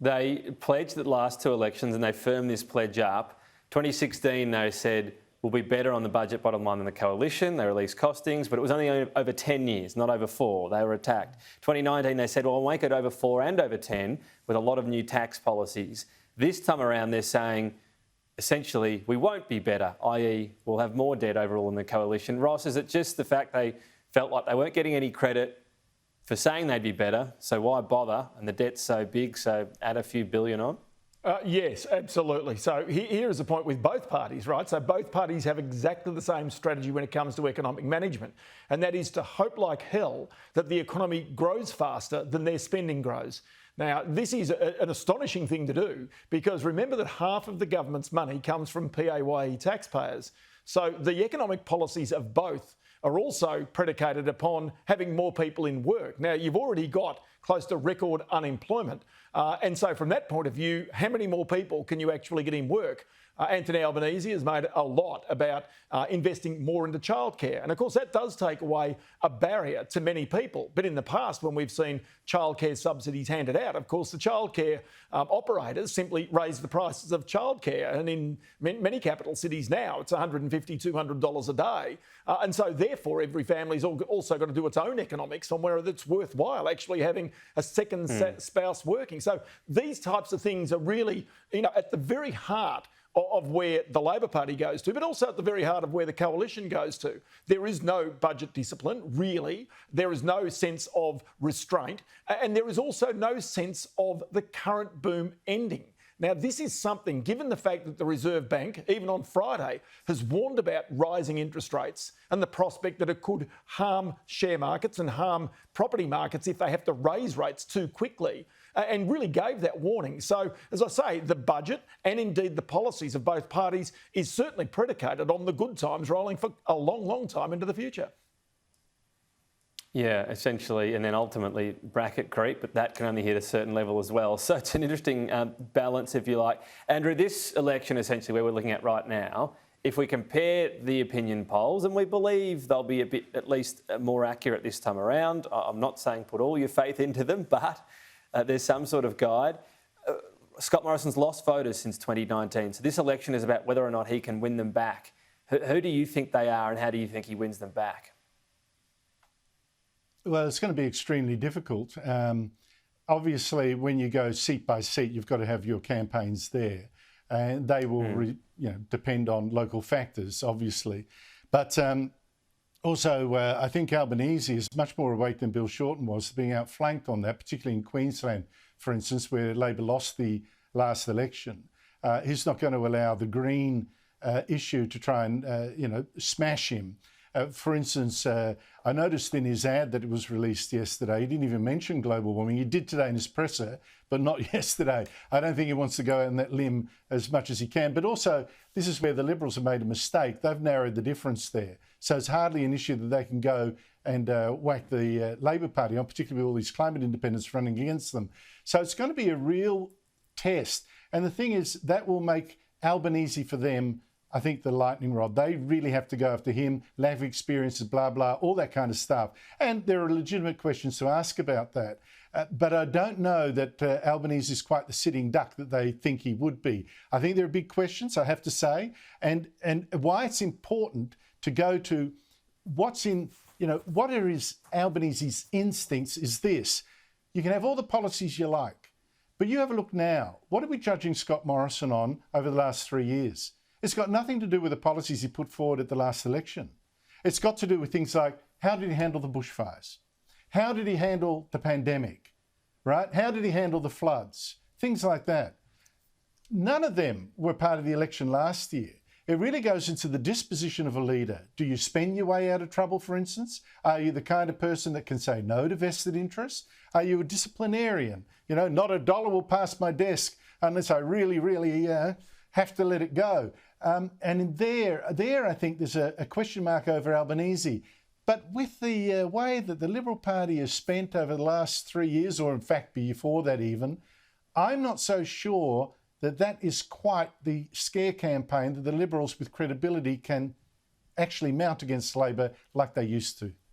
They pledged at the last two elections and they firmed this pledge up. 2016, they said, we'll be better on the budget bottom line than the coalition. They released costings, but it was only over 10 years, not over 4. They were attacked. 2019, they said, well, we'll make it over 4 and over 10 with a lot of new tax policies. This time around, they're saying, essentially, we won't be better, i.e. we'll have more debt overall in the coalition. Ross, is it just the fact they felt like they weren't getting any credit for saying they'd be better, so why bother? And the debt's so big, so add a few billion on? Yes, absolutely. So here is the point with both parties, right? So both parties have exactly the same strategy when it comes to economic management, and that is to hope like hell that the economy grows faster than their spending grows. Now, this is an astonishing thing to do because remember that half of the government's money comes from PAYE taxpayers. So the economic policies of both are also predicated upon having more people in work. Now, you've already got close to record unemployment. And so from that point of view, how many more people can you actually get in work? Anthony Albanese has made a lot about investing more into childcare. And of course, that does take away a barrier to many people. But in the past, when we've seen childcare subsidies handed out, of course, the childcare operators simply raise the prices of childcare. And in many capital cities now, it's $150, $200 a day. And so therefore, every family's also got to do its own economics on whether it's worthwhile actually having a second spouse working. So these types of things are really, at the very heart of where the Labor Party goes to, but also at the very heart of where the coalition goes to. There is no budget discipline, really. There is no sense of restraint. And there is also no sense of the current boom ending. Now, this is something, given the fact that the Reserve Bank, even on Friday, has warned about rising interest rates and the prospect that it could harm share markets and harm property markets if they have to raise rates too quickly, and really gave that warning. So, as I say, the budget and indeed the policies of both parties is certainly predicated on the good times rolling for a long, long time into the future. Yeah, essentially, and then ultimately bracket creep, but that can only hit a certain level as well. So it's an interesting balance, if you like. Andrew, this election, essentially, where we're looking at right now, if we compare the opinion polls, and we believe they'll be a bit, at least, more accurate this time around. I'm not saying put all your faith into them, but there's some sort of guide. Scott Morrison's lost voters since 2019, so this election is about whether or not he can win them back. Who do you think they are, and how do you think he wins them back? Well, it's going to be extremely difficult. Obviously, when you go seat by seat, you've got to have your campaigns there, and they will depend on local factors, obviously. But also, I think Albanese is much more awake than Bill Shorten was, being outflanked on that, particularly in Queensland, for instance, where Labor lost the last election. He's not going to allow the Green issue to try and, smash him. For instance, I noticed in his ad that it was released yesterday, he didn't even mention global warming. He did today in his presser, but not yesterday. I don't think he wants to go out on that limb as much as he can. But also, this is where the Liberals have made a mistake. They've narrowed the difference there. So it's hardly an issue that they can go and whack the Labor Party on, particularly with all these climate independents running against them. So it's going to be a real test. And the thing is, that will make Albanese for them, I think, the lightning rod. They really have to go after him, lack of experiences, blah, blah, all that kind of stuff. And there are legitimate questions to ask about that. But I don't know that Albanese is quite the sitting duck that they think he would be. I think there are big questions, I have to say. And why it's important to go to what's in, what are Albanese's instincts is this. You can have all the policies you like, but you have a look now. What are we judging Scott Morrison on over the last 3 years? It's got nothing to do with the policies he put forward at the last election. It's got to do with things like, how did he handle the bushfires? How did he handle the pandemic, right? How did he handle the floods? Things like that. None of them were part of the election last year. It really goes into the disposition of a leader. Do you spend your way out of trouble, for instance? Are you the kind of person that can say no to vested interests? Are you a disciplinarian? Not a dollar will pass my desk unless I really, really have to let it go. And in there, I think there's a question mark over Albanese. But with the way that the Liberal Party has spent over the last 3 years, or in fact before that even, I'm not so sure that is quite the scare campaign that the Liberals with credibility can actually mount against Labor like they used to.